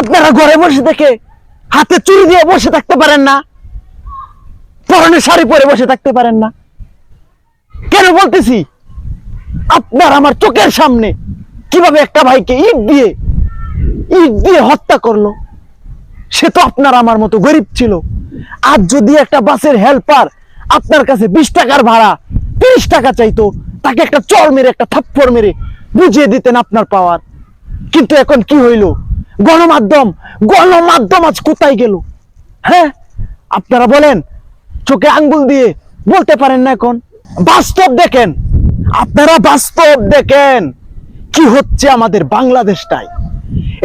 আপনারা ঘরে বসে থেকে হাতে চুরি দিয়ে বসে থাকতে পারেন না? পরনে শাড়ি পরে বসে থাকতে পারেন না? কেন বলতেছি, আপনার আমার চোখের সামনে কিভাবে একটা ভাইকে ইট দিয়ে হত্যা করলো। সে তো আপনার আমার মতো গরিব ছিল। আজ যদি একটা বাসের হেল্পার আপনার কাছে 20 টাকার ভাড়া 30 টাকা চাইতো, তাকে একটা চড় মেরে একটা থাপ্পড় মেরে বুঝিয়ে দিতেন আপনার পাওয়ার। কিন্তু এখন কি হইল? গণমাধ্যম আজ কোথায় গেল? হ্যাঁ, আপনারা বলেন, চোখে আঙ্গুল দিয়ে বলতে পারেন না। এখন বাস্তব দেখেন, আপনারা বাস্তব দেখেন কি হচ্ছে আমাদের বাংলাদেশটায়।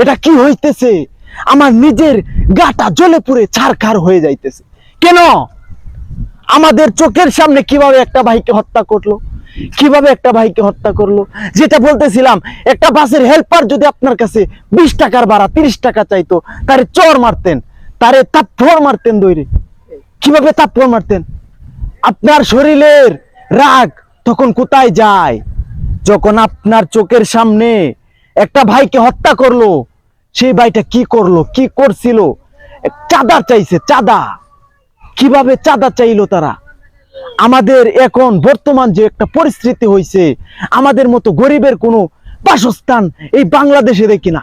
এটা কি হইতেছে? আমার নিজের গাটা জ্বলে পুড়ে ছারখার হয়ে যাইতেছে। কেন? আমাদের চোখের সামনে কিভাবে একটা ভাইকে হত্যা করলো। যেটা বলতেছিলাম, একটা বাসের হেল্পার যদি আপনার কাছে 20 টাকার ভাড়া 30 টাকা চাইতো, তারে চড় মারতেন, তারে থাপ্পড় মারতেন। দইরে কিভাবে থাপ্পড় মারতেন? আপনার শরীরের রাগ তখন কোথায় যায়? যখন আপনার চোখের সামনে একটা ভাইকে হত্যা করলো। সেই ভাইটা কি করছিল? চাঁদা চাইছে, চাঁদা। কিভাবে চাঁদা চাইলো তারা? আমাদের এখন বর্তমান যে একটা পরিস্থিতি হয়েছে, আমাদের মতো গরিবের কোনো বাসস্থান এই বাংলাদেশে দেখি না।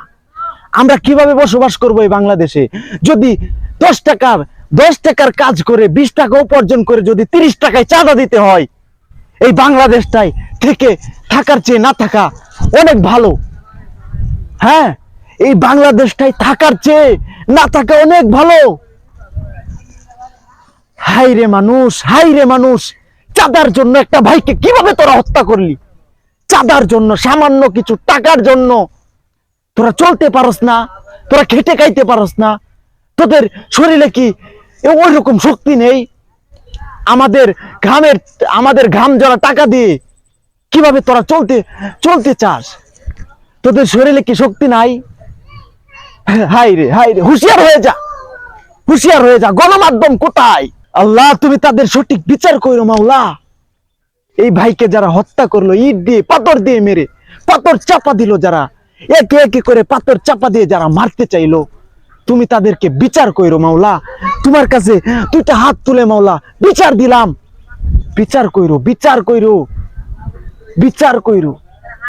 আমরা কিভাবে বসবাস করবো এই বাংলাদেশে? যদি 10 টাকার কাজ করে 20 টাকা উপার্জন করে যদি 30 টাকায় চাঁদা দিতে হয়, এই বাংলাদেশটাই থেকে থাকার চেয়ে না থাকা অনেক ভালো। হ্যাঁ, এই বাংলাদেশটাই থাকার চেয়ে না থাকা অনেক ভালো। হাই রে মানুষ, চাঁদার জন্য একটা ভাইকে কিভাবে তোরা হত্যা করলি? চাঁদার জন্য, সামান্য কিছু টাকার জন্য তোরা চলতে পারস না, তোরা খেটে খাইতে পারস না। তোদের শরীরে কি ওই রকম শক্তি নেই? আমাদের ঘাম যারা টাকা দিয়ে কিভাবে তোরা চলতে চাস? তোদের শরীরে কি শক্তি নাই? হাই রে, হুঁশিয়ার হয়ে যা। গণমাধ্যম কোথায়? আল্লাহ, তুমি তাদের সঠিক বিচার করো মাওলা। এই ভাইকে যারা হত্যা করলো, ইট দিয়ে পাথর দিয়ে মেরে পাথর চাপা দিল, যারা একে একে করে পাথর চাপা দিয়ে যারা মারতে চাইলো, তুমি তাদেরকে বিচার করো মাওলা। তোমার কাছে 2টা হাত তুলে মাওলা বিচার দিলাম। বিচার কইরো।